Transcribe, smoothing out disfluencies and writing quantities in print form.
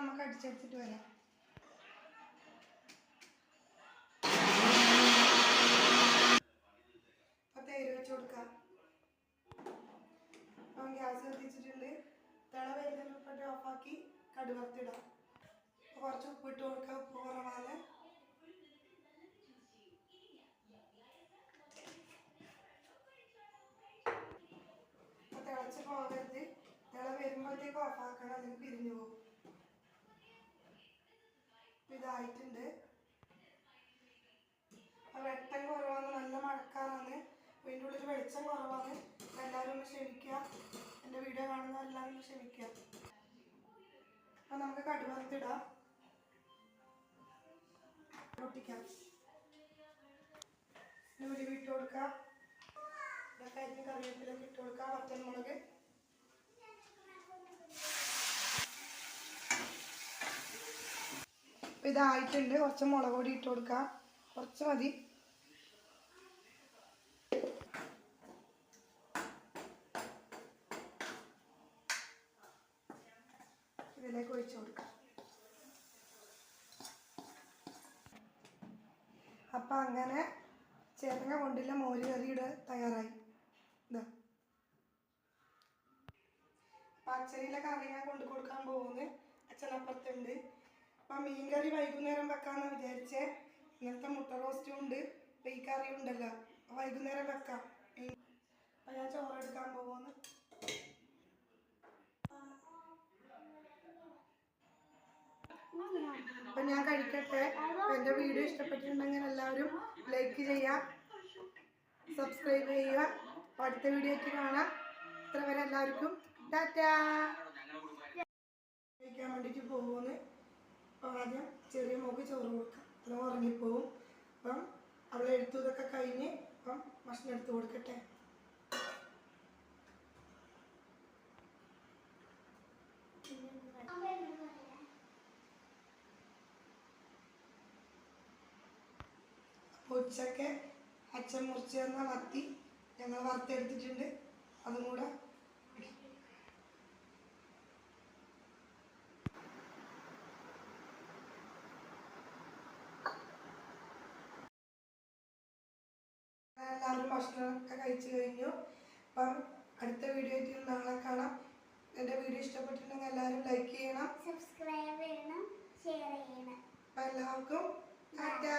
നമുക്ക് അടിച്ചെടുത്തിട്ട് വരാം. അപ്പോൾ തേര് വെച്ച് കൊടുക്കാം. അപ്പം ഗ്യാസ് കത്തിച്ചിട്ടുണ്ട്. തിള വരുന്നതിനെപ്പറ്റി ഓഫാക്കി കടുക് വറുത്തിടാം. കുറച്ച് ഉപ്പിട്ട് കൊടുക്കുക. ഉപ്പ് കുറവാണ്. തിളച്ച് പോകരുത്. തിള വരുമ്പോഴത്തേക്ക് ഓഫാക്കണം, അല്ലെങ്കിൽ പിരിഞ്ഞു പോകും. ഇതായിട്ടുണ്ട്. വെട്ടം കുറവാണ്, നല്ല മഴക്കാറാണ്. അതിൻ്റെ ഉള്ളിൽ വെളിച്ചം കുറവാണ്. എല്ലാവരും ഒന്ന് ക്ഷമിക്കുക. എൻ്റെ വീഡിയോ കാണുന്ന എല്ലാവരും ഒന്ന് ക്ഷമിക്കുക. അപ്പം നമുക്ക് കടുക് വറുത്തിടാം. പൊട്ടിക്കാം. ഉലുവ ഇട്ട് കൊടുക്കാം. കരിഞ്ഞ കറിവേപ്പിലൊക്കെ ഇട്ട് കൊടുക്കാം. വറ്റൽമുളക്, ഇതായിട്ടുണ്ട്. കുറച്ച് മുളക് പൊടി ഇട്ട് കൊടുക്കാം. കുറച്ച് മതി. ഇതിലേക്ക് ഒഴിച്ചു കൊടുക്കാം. അപ്പം അങ്ങനെ ചേർങ്ങ കൊണ്ടില്ല മോര് കറിയുടെ തയ്യാറായി. ഇതാ പച്ചരിയിലെ കറി ഞാൻ കൊണ്ടു കൊടുക്കാൻ പോകുന്നത്. അച്ഛനപ്പുറത്തുണ്ട്. അപ്പം മീൻ കറി വൈകുന്നേരം വെക്കാമെന്ന് വിചാരിച്ചേ. ഇന്നത്തെ മുട്ട റോസ്റ്റും ഉണ്ട്, അപ്പം ഈ കറി ഉണ്ടല്ലോ, വൈകുന്നേരം വെക്കാം. അപ്പം ഞാൻ ചോറെടുക്കാൻ പോകുന്നു. അപ്പം ഞാൻ കഴിക്കട്ടെ. എൻ്റെ വീഡിയോ ഇഷ്ടപ്പെട്ടിട്ടുണ്ടെങ്കിൽ എല്ലാവരും ലൈക്ക് ചെയ്യുക, സബ്സ്ക്രൈബ് ചെയ്യുക. അടുത്ത വീഡിയോയ്ക്ക് കാണാം. ഇത്ര വരെ എല്ലാവർക്കും ടാറ്റാ. കഴിക്കാൻ വേണ്ടിയിട്ട് പോകുന്നു. അപ്പം ആദ്യം ചെറിയ മോക്ക് ചോറ് കൊടുക്കാം. അത് ഉറങ്ങിപ്പോവും. അപ്പം അവളെ എടുത്തതൊക്കെ കഴിഞ്ഞ് അപ്പം ഭക്ഷണം എടുത്ത് കൊടുക്കട്ടെ. ഉച്ചക്ക് അച്ഛൻ മുറിച്ച് തന്ന മത്തി ഞങ്ങൾ വറുത്തെടുത്തിട്ടുണ്ട്. അതും കൂടെ എല്ലാവരും ഭക്ഷണമൊക്കെ കഴിച്ചു കഴിഞ്ഞു. അപ്പം അടുത്ത വീഡിയോ ആയിട്ട് നാളെ കാണാം. എൻ്റെ വീഡിയോ ഇഷ്ടപ്പെട്ടിട്ടുണ്ടെങ്കിൽ എല്ലാവരും ലൈക്ക് ചെയ്യണം, സബ്സ്ക്രൈബ് ചെയ്യണം, ഷെയർ ചെയ്യണം. അപ്പം എല്ലാവർക്കും ടാറ്റാ.